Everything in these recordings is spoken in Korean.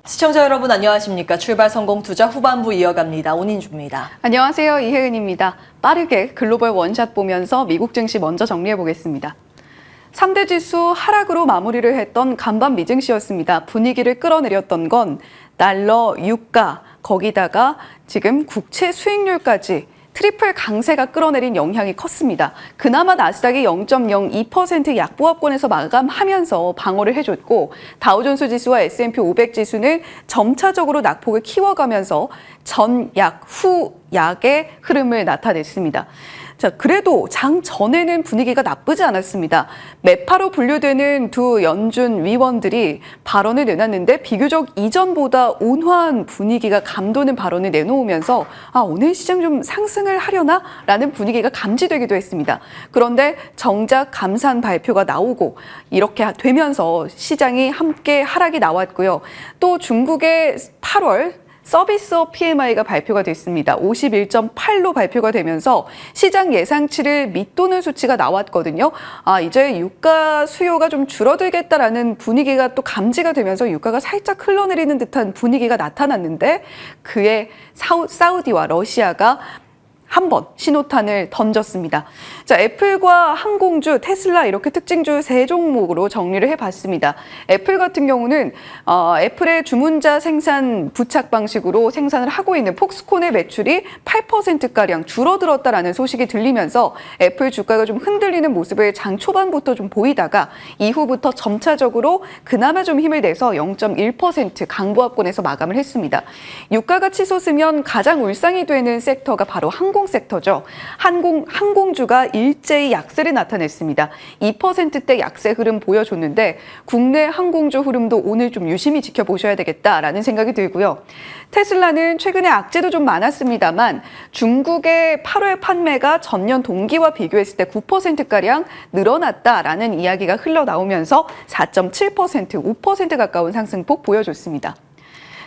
시청자 여러분 안녕하십니까? 출발 성공 투자 후반부 이어갑니다. 온인주입니다. 안녕하세요. 이혜은입니다. 빠르게 글로벌 원샷 보면서 미국 증시 먼저 정리해 보겠습니다. 3대 지수 하락으로 마무리를 했던 간밤 미증시였습니다. 분위기를 끌어내렸던 건 달러, 유가, 거기다가 지금 국채 수익률까지 트리플 강세가 끌어내린 영향이 컸습니다. 그나마 나스닥이 0.02% 약보합권에서 마감하면서 방어를 해줬고 다우존스 지수와 S&P 500 지수는 점차적으로 낙폭을 키워가면서 전약, 후약의 흐름을 나타냈습니다. 자, 그래도 장 전에는 분위기가 나쁘지 않았습니다. 매파로 분류되는 두 연준 위원들이 발언을 내놨는데 비교적 이전보다 온화한 분위기가 감도는 발언을 내놓으면서 오늘 시장 좀 상승을 하려나? 라는 분위기가 감지되기도 했습니다. 그런데 정작 감산 발표가 나오고 이렇게 되면서 시장이 함께 하락이 나왔고요. 또 중국의 8월 서비스업 PMI가 발표가 됐습니다. 51.8로 발표가 되면서 시장 예상치를 밑도는 수치가 나왔거든요. 이제 유가 수요가 좀 줄어들겠다라는 분위기가 또 감지가 되면서 유가가 살짝 흘러내리는 듯한 분위기가 나타났는데 그에 사우디와 러시아가 한번 신호탄을 던졌습니다. 자, 애플과 항공주, 테슬라 이렇게 특징주 세 종목으로 정리를 해봤습니다. 애플 같은 경우는 애플의 주문자 생산 부착 방식으로 생산을 하고 있는 폭스콘의 매출이 8%가량 줄어들었다라는 소식이 들리면서 애플 주가가 좀 흔들리는 모습을 장 초반부터 좀 보이다가 이후부터 점차적으로 그나마 좀 힘을 내서 0.1% 강보합권에서 마감을 했습니다. 유가가 치솟으면 가장 울상이 되는 섹터가 바로 항공 섹터죠. 항공주가 일제히 약세를 나타냈습니다. 2%대 약세 흐름 보여줬는데 국내 항공주 흐름도 오늘 좀 유심히 지켜보셔야 되겠다라는 생각이 들고요. 테슬라는 최근에 악재도 좀 많았습니다만 중국의 8월 판매가 전년 동기와 비교했을 때 9%가량 늘어났다라는 이야기가 흘러나오면서 4.7%, 5% 가까운 상승폭 보여줬습니다.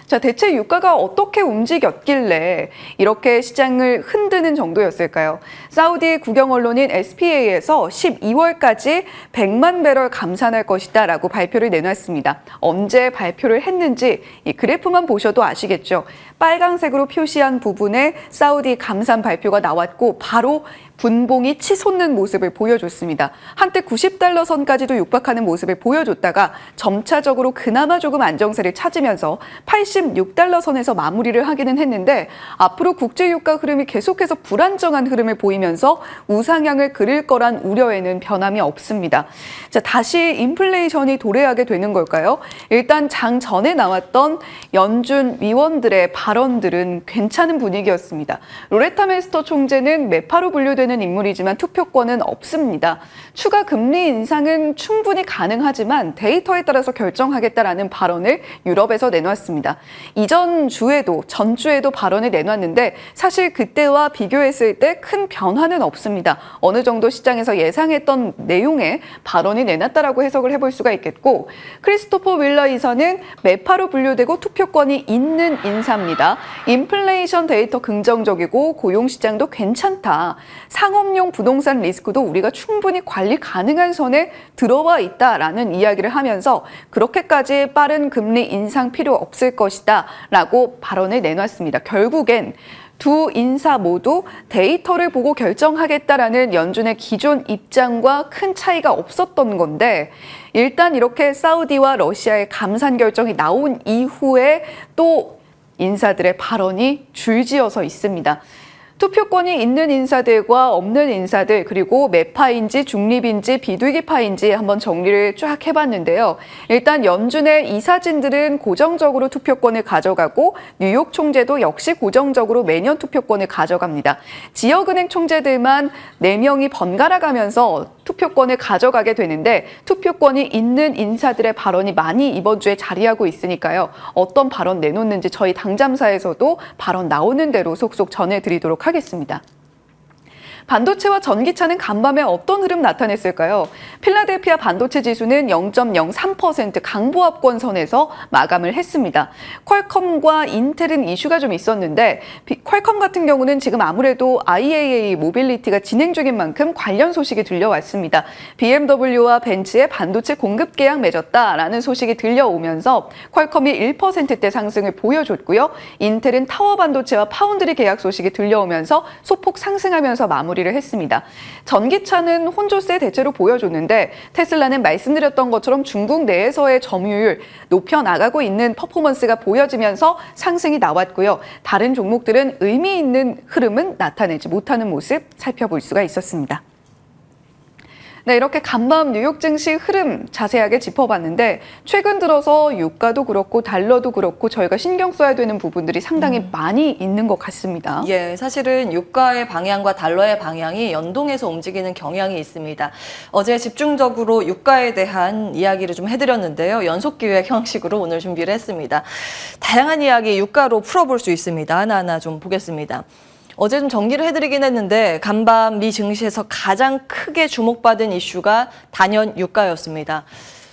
자, 대체 유가가 어떻게 움직였길래 이렇게 시장을 흔드는 정도였을까요? 사우디 국영 언론인 SPA에서 12월까지 100만 배럴 감산할 것이다라고 발표를 내놨습니다. 언제 발표를 했는지 이 그래프만 보셔도 아시겠죠. 빨강색으로 표시한 부분에 사우디 감산 발표가 나왔고 바로 분봉이 치솟는 모습을 보여줬습니다. 한때 90달러 선까지도 육박하는 모습을 보여줬다가 점차적으로 그나마 조금 안정세를 찾으면서 86달러 선에서 마무리를 하기는 했는데 앞으로 국제유가 흐름이 계속해서 불안정한 흐름을 보이면서 우상향을 그릴 거란 우려에는 변함이 없습니다. 자, 다시 인플레이션이 도래하게 되는 걸까요? 일단 장 전에 나왔던 연준 위원들의 발언들은 괜찮은 분위기였습니다. 로레타 메스터 총재는 매파로 분류되는 인물이지만 투표권은 없습니다. 추가 금리 인상은 충분히 가능하지만 데이터에 따라서 결정하겠다라는 발언을 유럽에서 내놨습니다. 이전 주에도 전주에도 발언을 내놨는데 사실 그때와 비교했을 때 큰 변화는 없습니다. 어느 정도 시장에서 예상했던 내용의 발언이 내놨다라고 해석을 해볼 수가 있겠고 크리스토퍼 윌러 이사는 매파로 분류되고 투표권이 있는 인사입니다. 인플레이션 데이터 긍정적이고 고용시장도 괜찮다. 상업용 부동산 리스크도 우리가 충분히 관리 가능한 선에 들어와 있다라는 이야기를 하면서 그렇게까지 빠른 금리 인상 필요 없을 것이다 라고 발언을 내놨습니다. 결국엔 두 인사 모두 데이터를 보고 결정하겠다라는 연준의 기존 입장과 큰 차이가 없었던 건데 일단 이렇게 사우디와 러시아의 감산 결정이 나온 이후에 또 인사들의 발언이 줄지어서 있습니다. 투표권이 있는 인사들과 없는 인사들 그리고 매파인지 중립인지 비둘기파인지 한번 정리를 쫙 해봤는데요. 일단 연준의 이사진들은 고정적으로 투표권을 가져가고 뉴욕 총재도 역시 고정적으로 매년 투표권을 가져갑니다. 지역은행 총재들만 4명이 번갈아 가면서 투표권을 가져가게 되는데 투표권이 있는 인사들의 발언이 많이 이번 주에 자리하고 있으니까요. 어떤 발언 내놓는지 저희 당잠사에서도 발언 나오는 대로 속속 전해드리도록 하겠습니다. 반도체와 전기차는 간밤에 어떤 흐름 나타냈을까요? 필라델피아 반도체 지수는 0.03% 강보합권 선에서 마감을 했습니다. 퀄컴과 인텔은 이슈가 좀 있었는데 퀄컴 같은 경우는 지금 아무래도 IAA 모빌리티가 진행 중인 만큼 관련 소식이 들려왔습니다. BMW와 벤츠의 반도체 공급 계약 맺었다라는 소식이 들려오면서 퀄컴이 1%대 상승을 보여줬고요. 인텔은 타워 반도체와 파운드리 계약 소식이 들려오면서 소폭 상승하면서 마무리를 했습니다. 전기차는 혼조세 대체로 보여줬는데 테슬라는 말씀드렸던 것처럼 중국 내에서의 점유율 높여나가고 있는 퍼포먼스가 보여지면서 상승이 나왔고요. 다른 종목들은 의미 있는 흐름은 나타내지 못하는 모습 살펴볼 수가 있었습니다. 네, 이렇게 간밤 뉴욕 증시 흐름 자세하게 짚어봤는데 최근 들어서 유가도 그렇고 달러도 그렇고 저희가 신경 써야 되는 부분들이 상당히 많이 있는 것 같습니다. 예, 사실은 유가의 방향과 달러의 방향이 연동해서 움직이는 경향이 있습니다. 어제 집중적으로 유가에 대한 이야기를 좀 해드렸는데요. 연속기획 형식으로 오늘 준비를 했습니다. 다양한 이야기 유가로 풀어볼 수 있습니다. 하나하나 좀 보겠습니다. 어제 좀 정리를 해드리긴 했는데 간밤 미 증시에서 가장 크게 주목받은 이슈가 단연 유가였습니다.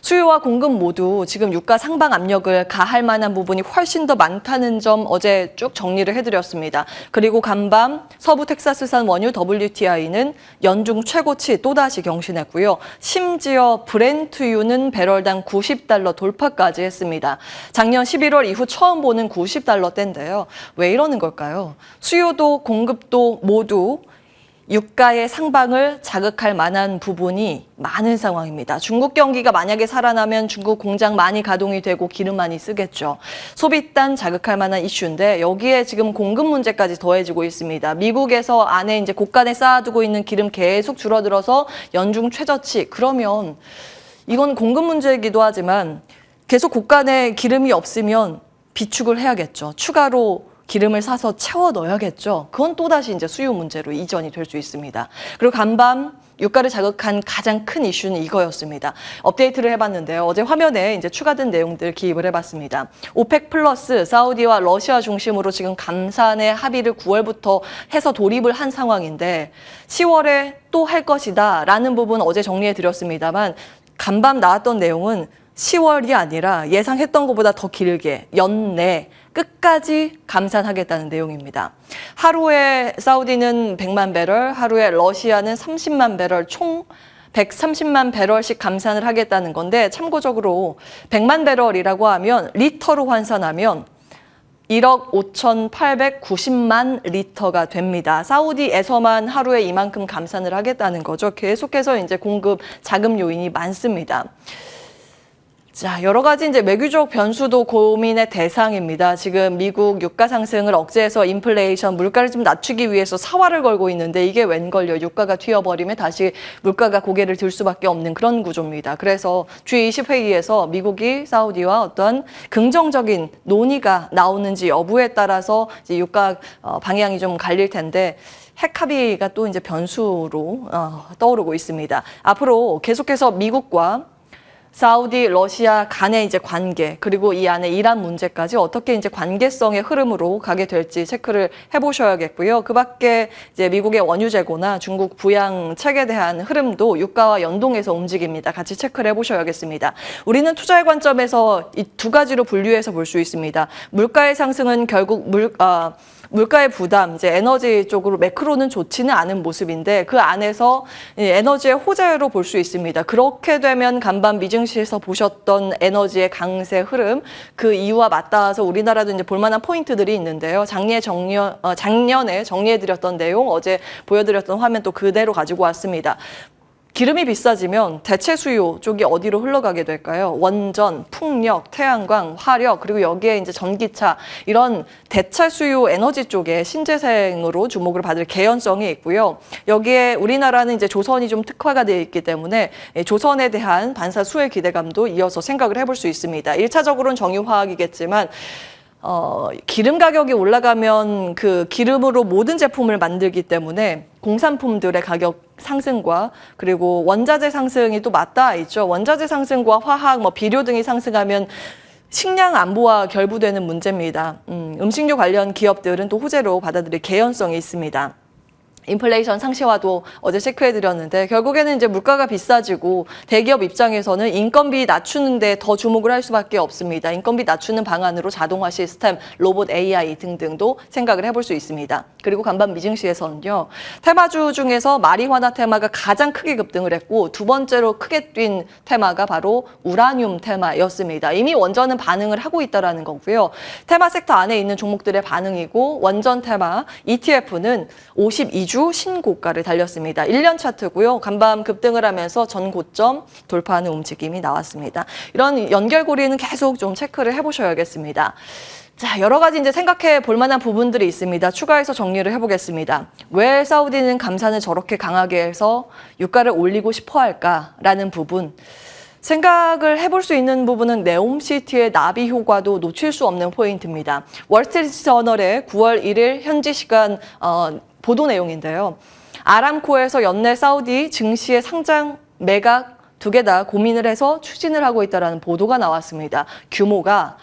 수요와 공급 모두 지금 유가 상방 압력을 가할 만한 부분이 훨씬 더 많다는 점 어제 쭉 정리를 해드렸습니다. 그리고 간밤 서부 텍사스산 원유 WTI는 연중 최고치 또다시 경신했고요. 심지어 브렌트유는 배럴당 90달러 돌파까지 했습니다. 작년 11월 이후 처음 보는 90달러대인데요. 왜 이러는 걸까요? 수요도 공급도 모두 유가의 상방을 자극할 만한 부분이 많은 상황입니다. 중국 경기가 만약에 살아나면 중국 공장 많이 가동이 되고 기름 많이 쓰겠죠. 소비단 자극할 만한 이슈인데 여기에 지금 공급 문제까지 더해지고 있습니다. 미국에서 안에 이제 곳간에 쌓아두고 있는 기름 계속 줄어들어서 연중 최저치. 그러면 이건 공급 문제이기도 하지만 계속 곳간에 기름이 없으면 비축을 해야겠죠. 추가로 기름을 사서 채워 넣어야겠죠. 그건 또다시 이제 수요 문제로 이전이 될 수 있습니다. 그리고 간밤 유가를 자극한 가장 큰 이슈는 이거였습니다. 업데이트를 해봤는데요. 어제 화면에 이제 추가된 내용들 기입을 해봤습니다. 오펙 플러스 사우디와 러시아 중심으로 지금 감산의 합의를 9월부터 해서 돌입을 한 상황인데 10월에 또 할 것이다 라는 부분 어제 정리해드렸습니다만 간밤 나왔던 내용은 10월이 아니라 예상했던 것보다 더 길게 연내 끝까지 감산하겠다는 내용입니다. 하루에 사우디는 100만 배럴, 하루에 러시아는 30만 배럴, 총 130만 배럴씩 감산을 하겠다는 건데 참고적으로 100만 배럴이라고 하면 리터로 환산하면 1억 5,890만 리터가 됩니다. 사우디에서만 하루에 이만큼 감산을 하겠다는 거죠. 계속해서 이제 공급 자금 요인이 많습니다. 자, 여러 가지 이제 외교적 변수도 고민의 대상입니다. 지금 미국 유가 상승을 억제해서 인플레이션, 물가를 좀 낮추기 위해서 사활을 걸고 있는데 이게 웬걸요. 유가가 튀어버리면 다시 물가가 고개를 들 수밖에 없는 그런 구조입니다. 그래서 G20 회의에서 미국이 사우디와 어떤 긍정적인 논의가 나오는지 여부에 따라서 이제 유가 방향이 좀 갈릴 텐데 핵 합의가 또 이제 변수로 떠오르고 있습니다. 앞으로 계속해서 미국과 사우디, 러시아 간의 이제 관계, 그리고 이 안에 이란 문제까지 어떻게 이제 관계성의 흐름으로 가게 될지 체크를 해보셔야겠고요. 그 밖에 이제 미국의 원유 재고나 중국 부양책에 대한 흐름도 유가와 연동해서 움직입니다. 같이 체크를 해보셔야겠습니다. 우리는 투자의 관점에서 이 두 가지로 분류해서 볼 수 있습니다. 물가의 상승은 결국 물가의 부담, 이제 에너지 쪽으로 매크로는 좋지는 않은 모습인데 그 안에서 에너지의 호재로 볼 수 있습니다. 그렇게 되면 간밤 미증시에서 보셨던 에너지의 강세 흐름, 그 이유와 맞닿아서 우리나라도 이제 볼만한 포인트들이 있는데요. 작년에 정리해드렸던 내용, 어제 보여드렸던 화면 또 그대로 가지고 왔습니다. 기름이 비싸지면 대체 수요 쪽이 어디로 흘러가게 될까요? 원전, 풍력, 태양광, 화력, 그리고 여기에 이제 전기차 이런 대체 수요 에너지 쪽에 신재생으로 주목을 받을 개연성이 있고요. 여기에 우리나라는 이제 조선이 좀 특화가 되어 있기 때문에 조선에 대한 반사 수혜 기대감도 이어서 생각을 해볼 수 있습니다. 1차적으로는 정유화학이겠지만 기름 가격이 올라가면 그 기름으로 모든 제품을 만들기 때문에 공산품들의 가격 상승과 그리고 원자재 상승이 또 맞닿아 있죠. 원자재 상승과 화학, 비료 등이 상승하면 식량 안보와 결부되는 문제입니다. 음식료 관련 기업들은 또 호재로 받아들일 개연성이 있습니다. 인플레이션 상시화도 어제 체크해드렸는데 결국에는 이제 물가가 비싸지고 대기업 입장에서는 인건비 낮추는데 더 주목을 할 수밖에 없습니다. 인건비 낮추는 방안으로 자동화 시스템, 로봇 AI 등등도 생각을 해볼 수 있습니다. 그리고 간밤 미증시에서는요. 테마주 중에서 마리화나 테마가 가장 크게 급등을 했고 두 번째로 크게 뛴 테마가 바로 우라늄 테마였습니다. 이미 원전은 반응을 하고 있다는 거고요. 테마 섹터 안에 있는 종목들의 반응이고 원전 테마 ETF는 52주 신고가를 달렸습니다. 1년 차트고요. 간밤 급등을 하면서 전 고점 돌파하는 움직임이 나왔습니다. 이런 연결고리는 계속 좀 체크를 해보셔야겠습니다. 자, 여러 가지 이제 생각해 볼 만한 부분들이 있습니다. 추가해서 정리를 해보겠습니다. 왜 사우디는 감산을 저렇게 강하게 해서 유가를 올리고 싶어 할까라는 부분. 생각을 해볼 수 있는 부분은 네옴시티의 나비 효과도 놓칠 수 없는 포인트입니다. 월스트리트 저널의 9월 1일 현지 시간 보도 내용인데요. 아람코에서 연내 사우디 증시의 상장 매각 두 개 다 고민을 해서 추진을 하고 있다는 보도가 나왔습니다. 규모가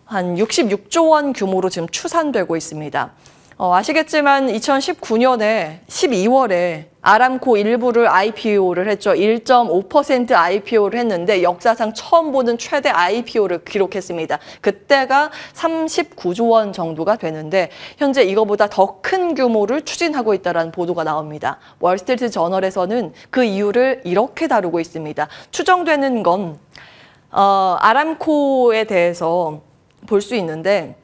한 66조 원 규모로 지금 추산되고 있습니다. 아시겠지만 2019년에 12월에 아람코 일부를 IPO를 했죠. 1.5% IPO를 했는데 역사상 처음 보는 최대 IPO를 기록했습니다. 그때가 39조 원 정도가 되는데 현재 이거보다 더 큰 규모를 추진하고 있다는 보도가 나옵니다. 월스트리트 저널에서는 그 이유를 이렇게 다루고 있습니다. 추정되는 건 아람코에 대해서 볼 수 있는데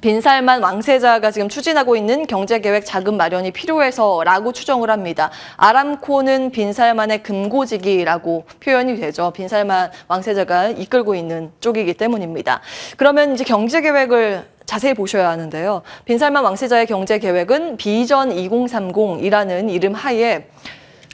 빈살만 왕세자가 지금 추진하고 있는 경제계획 자금 마련이 필요해서라고 추정을 합니다. 아람코는 빈살만의 금고지기라고 표현이 되죠. 빈살만 왕세자가 이끌고 있는 쪽이기 때문입니다. 그러면 이제 경제계획을 자세히 보셔야 하는데요. 빈살만 왕세자의 경제계획은 비전 2030이라는 이름 하에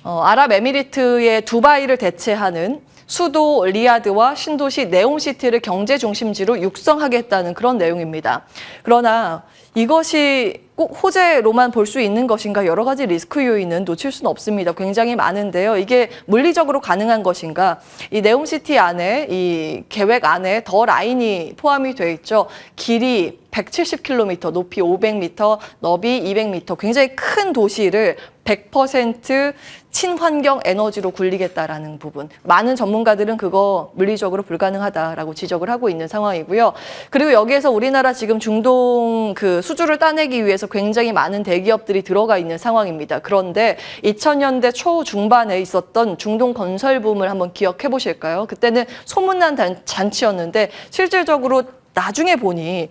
아랍에미리트의 두바이를 대체하는 수도 리야드와 신도시 네옴시티를 경제 중심지로 육성하겠다는 그런 내용입니다. 그러나 이것이 꼭 호재로만 볼 수 있는 것인가 여러 가지 리스크 요인은 놓칠 수는 없습니다. 굉장히 많은데요. 이게 물리적으로 가능한 것인가? 이 네옴시티 안에 이 계획 안에 더 라인이 포함이 돼 있죠. 길이 170km, 높이 500m, 너비 200m 굉장히 큰 도시를 100% 친환경 에너지로 굴리겠다라는 부분. 많은 전문가들은 그거 물리적으로 불가능하다라고 지적을 하고 있는 상황이고요. 그리고 여기에서 우리나라 지금 중동 그 수주를 따내기 위해서 굉장히 많은 대기업들이 들어가 있는 상황입니다. 그런데 2000년대 초중반에 있었던 중동 건설 붐을 한번 기억해 보실까요? 그때는 소문난 잔치였는데 실질적으로 나중에 보니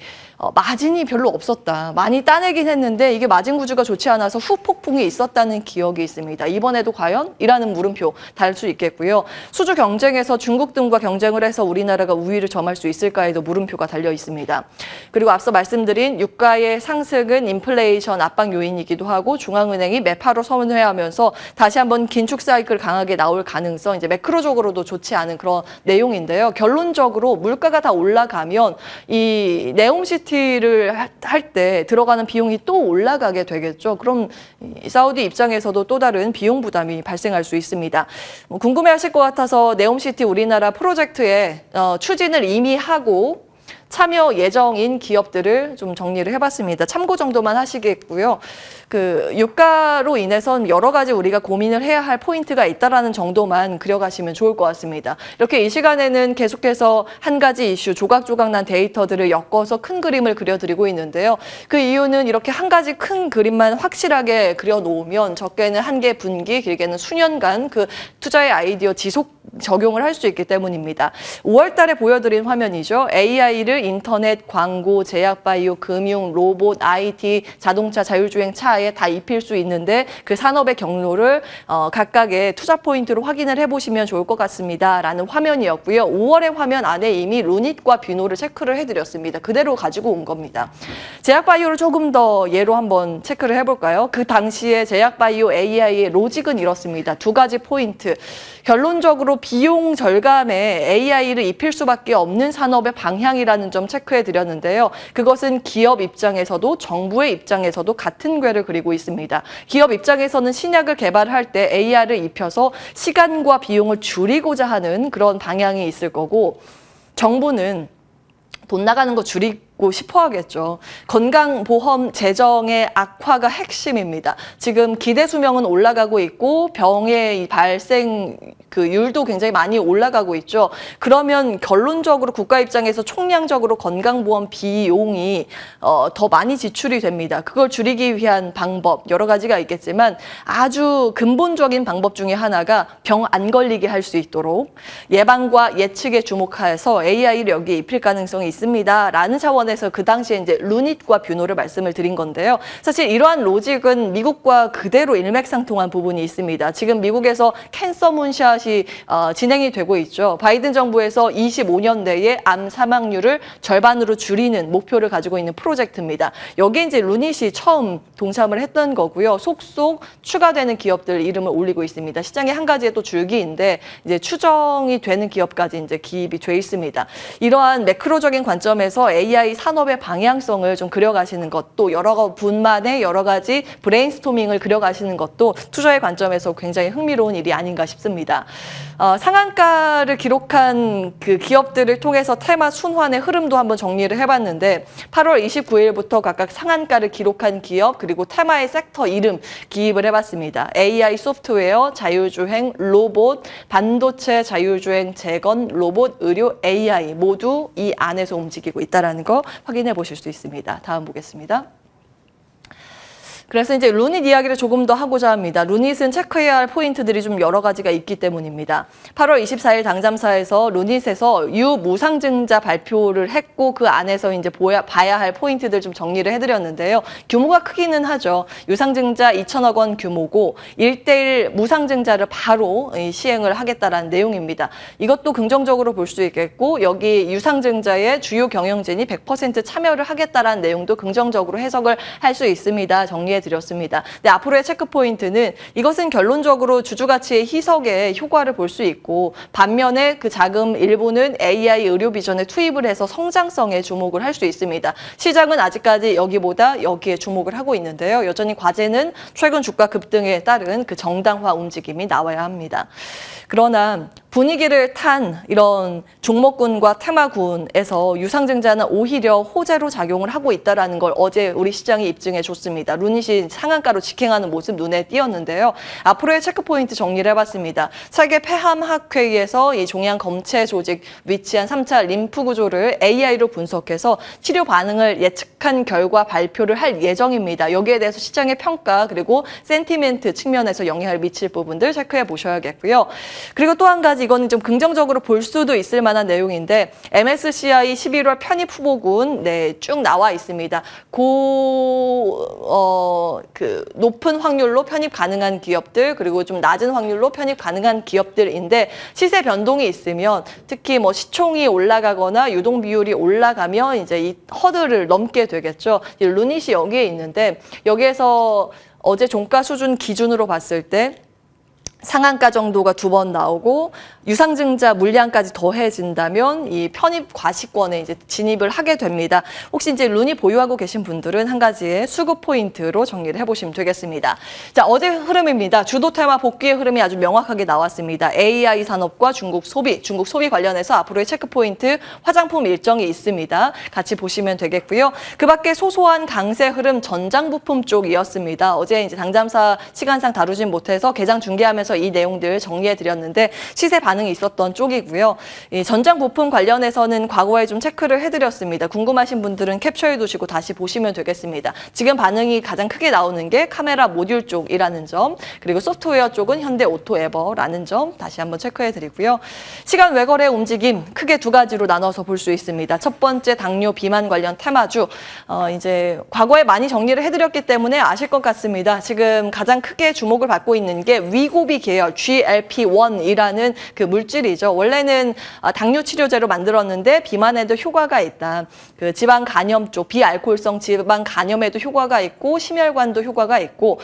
마진이 별로 없었다. 많이 따내긴 했는데 이게 마진 구조가 좋지 않아서 후폭풍이 있었다는 기억이 있습니다. 이번에도 과연? 이라는 물음표 달 수 있겠고요. 수주 경쟁에서 중국 등과 경쟁을 해서 우리나라가 우위를 점할 수 있을까에도 물음표가 달려 있습니다. 그리고 앞서 말씀드린 유가의 상승은 인플레이션 압박 요인이기도 하고 중앙은행이 매파로 선회하면서 다시 한번 긴축 사이클 강하게 나올 가능성, 이제 매크로적으로도 좋지 않은 그런 내용인데요. 결론적으로 물가가 다 올라가면 이 네옴시티를 할 때 들어가는 비용이 또 올라가게 되겠죠. 그럼 사우디 입장에서도 또 다른 비용 부담이 발생할 수 있습니다. 궁금해하실 것 같아서 네옴시티 우리나라 프로젝트에 추진을 이미 하고 참여 예정인 기업들을 좀 정리를 해봤습니다. 참고 정도만 하시겠고요. 그 유가로 인해서 여러 가지 우리가 고민을 해야 할 포인트가 있다라는 정도만 그려가시면 좋을 것 같습니다. 이렇게 이 시간에는 계속해서 한 가지 이슈, 조각조각 난 데이터들을 엮어서 큰 그림을 그려드리고 있는데요. 그 이유는 이렇게 한 가지 큰 그림만 확실하게 그려놓으면 적게는 한 개 분기, 길게는 수년간 그 투자의 아이디어 지속 적용을 할 수 있기 때문입니다. 5월 달에 보여드린 화면이죠. AI를 인터넷, 광고, 제약바이오, 금융, 로봇, IT, 자동차, 자율주행 차에 다 입힐 수 있는데 그 산업의 경로를 각각의 투자 포인트로 확인을 해보시면 좋을 것 같습니다. 라는 화면이었고요. 5월의 화면 안에 이미 루닛과 뷰노를 체크를 해드렸습니다. 그대로 가지고 온 겁니다. 제약바이오를 조금 더 예로 한번 체크를 해볼까요? 그 당시에 제약바이오 AI의 로직은 이렇습니다. 두 가지 포인트. 결론적으로 비용 절감에 AI를 입힐 수밖에 없는 산업의 방향이라는 점 체크해 드렸는데요. 그것은 기업 입장에서도 정부의 입장에서도 같은 궤를 그리고 있습니다. 기업 입장에서는 신약을 개발할 때 AI를 입혀서 시간과 비용을 줄이고자 하는 그런 방향이 있을 거고 정부는 돈 나가는 거 고 싶어 하겠죠. 건강보험 재정의 악화가 핵심입니다. 지금 기대 수명은 올라가고 있고 병의 발생 그 율도 굉장히 많이 올라가고 있죠. 그러면 결론적으로 국가 입장에서 총량적으로 건강보험 비용이 더 많이 지출이 됩니다. 그걸 줄이기 위한 방법 여러 가지가 있겠지만 아주 근본적인 방법 중에 하나가 병 안 걸리게 할 수 있도록 예방과 예측에 주목해서 AI를 여기에 입힐 가능성이 있습니다라는 차원에서 그 당시에 이제 루닛과 뷰노를 말씀을 드린 건데요. 사실 이러한 로직은 미국과 그대로 일맥상통한 부분이 있습니다. 지금 미국에서 캔서 문샷이 진행이 되고 있죠. 바이든 정부에서 25년 내에 암 사망률을 절반으로 줄이는 목표를 가지고 있는 프로젝트입니다. 여기에 이제 루닛이 처음 동참을 했던 거고요. 속속 추가되는 기업들 이름을 올리고 있습니다. 시장의 한 가지의 또 줄기인데 이제 추정이 되는 기업까지 이제 기입이 돼 있습니다. 이러한 매크로적인 관점에서 AI 산업의 방향성을 좀 그려가시는 것도 여러 분만의 여러 가지 브레인스토밍을 그려가시는 것도 투자의 관점에서 굉장히 흥미로운 일이 아닌가 싶습니다. 상한가를 기록한 그 기업들을 통해서 테마 순환의 흐름도 한번 정리를 해봤는데 8월 29일부터 각각 상한가를 기록한 기업 그리고 테마의 섹터 이름 기입을 해봤습니다. AI 소프트웨어, 자율주행, 로봇, 반도체, 자율주행, 재건, 로봇, 의료, AI 모두 이 안에서 움직이고 있다는 거 확인해 보실 수 있습니다. 다음 보겠습니다. 그래서 이제 루닛 이야기를 조금 더 하고자 합니다. 루닛은 체크해야 할 포인트들이 좀 여러 가지가 있기 때문입니다. 8월 24일 당잠사에서 루닛에서 유무상증자 발표를 했고 그 안에서 이제 봐야 할 포인트들 좀 정리를 해드렸는데요. 규모가 크기는 하죠. 유상증자 2천억 원 규모고 1:1 무상증자를 바로 시행을 하겠다라는 내용입니다. 이것도 긍정적으로 볼 수 있겠고 여기 유상증자의 주요 경영진이 100% 참여를 하겠다라는 내용도 긍정적으로 해석을 할 수 있습니다. 드렸습니다. 근데 앞으로의 체크 포인트는 이것은 결론적으로 주주가치의 희석에 효과를 볼 수 있고 반면에 그 자금 일부는 AI 의료 비전에 투입을 해서 성장성에 주목을 할 수 있습니다. 시장은 아직까지 여기에 주목을 하고 있는데요. 여전히 과제는 최근 주가 급등에 따른 그 정당화 움직임이 나와야 합니다. 그러나 분위기를 탄 이런 종목군과 테마군에서 유상증자는 오히려 호재로 작용을 하고 있다는 걸 어제 우리 시장이 입증해 줬습니다. 루닛이 상한가로 직행하는 모습 눈에 띄었는데요. 앞으로의 체크포인트 정리를 해봤습니다. 차기 폐암학회의에서 이 종양 검체 조직 위치한 3차 림프 구조를 AI로 분석해서 치료 반응을 예측한 결과 발표를 할 예정입니다. 여기에 대해서 시장의 평가 그리고 센티멘트 측면에서 영향을 미칠 부분들 체크해 보셔야겠고요. 그리고 또 한 가지 이거는 좀 긍정적으로 볼 수도 있을 만한 내용인데 MSCI 11월 편입 후보군 쭉 나와 있습니다. 높은 확률로 편입 가능한 기업들 그리고 좀 낮은 확률로 편입 가능한 기업들인데 시세 변동이 있으면 특히 뭐 시총이 올라가거나 유동 비율이 올라가면 이제 이 허들을 넘게 되겠죠. 루닛이 여기에 있는데 여기에서 어제 종가 수준 기준으로 봤을 때 상한가 정도가 2번 나오고 유상증자 물량까지 더해진다면 이 편입 과시권에 이제 진입을 하게 됩니다. 혹시 이제 루닛 보유하고 계신 분들은 한 가지의 수급 포인트로 정리를 해보시면 되겠습니다. 자, 어제 흐름입니다. 주도 테마 복귀의 흐름이 아주 명확하게 나왔습니다. AI 산업과 중국 소비 관련해서 앞으로의 체크 포인트 화장품 일정이 있습니다. 같이 보시면 되겠고요. 그 밖에 소소한 강세 흐름 전장 부품 쪽이었습니다. 어제 이제 당잠사 시간상 다루진 못해서 개장 중계하면서 이 내용들 정리해 드렸는데 시세 반응이 있었던 쪽이고요. 이 전장 부품 관련해서는 과거에 좀 체크를 해드렸습니다. 궁금하신 분들은 캡처해 두시고 다시 보시면 되겠습니다. 지금 반응이 가장 크게 나오는 게 카메라 모듈 쪽이라는 점, 그리고 소프트웨어 쪽은 현대 오토에버라는 점 다시 한번 체크해 드리고요. 시간 외거래 움직임 크게 2가지로 나눠서 볼 수 있습니다. 첫 번째 당뇨 비만 관련 테마주 이제 과거에 많이 정리를 해드렸기 때문에 아실 것 같습니다. 지금 가장 크게 주목을 받고 있는 게 위고비 계열 GLP-1이라는 그 물질이죠. 원래는 당뇨 치료제로 만들었는데 비만에도 효과가 있다. 그 지방 간염 쪽 비알코올성 지방 간염에도 효과가 있고 심혈관도 효과가 있고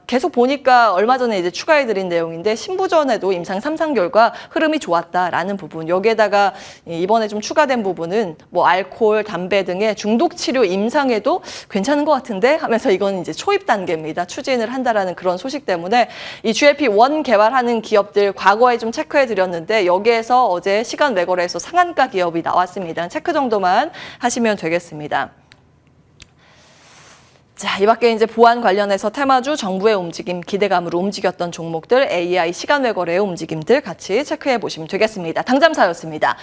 계속 보니까 얼마 전에 이제 추가해드린 내용인데 신부전에도 임상 3상 결과 흐름이 좋았다라는 부분. 여기에다가 이번에 좀 추가된 부분은 뭐 알코올, 담배 등의 중독 치료 임상에도 괜찮은 것 같은데 하면서 이건 이제 초입 단계입니다. 추진을 한다라는 그런 소식 때문에 이 GLP-1 전 개발하는 기업들 과거에 좀 체크해 드렸는데 여기에서 어제 시간 매거래에서 상한가 기업이 나왔습니다. 체크 정도만 하시면 되겠습니다. 자, 이 밖에 이제 보안 관련해서 테마주 정부의 움직임 기대감으로 움직였던 종목들 AI 시간 외거래의 움직임들 같이 체크해 보시면 되겠습니다. 당잠사였습니다.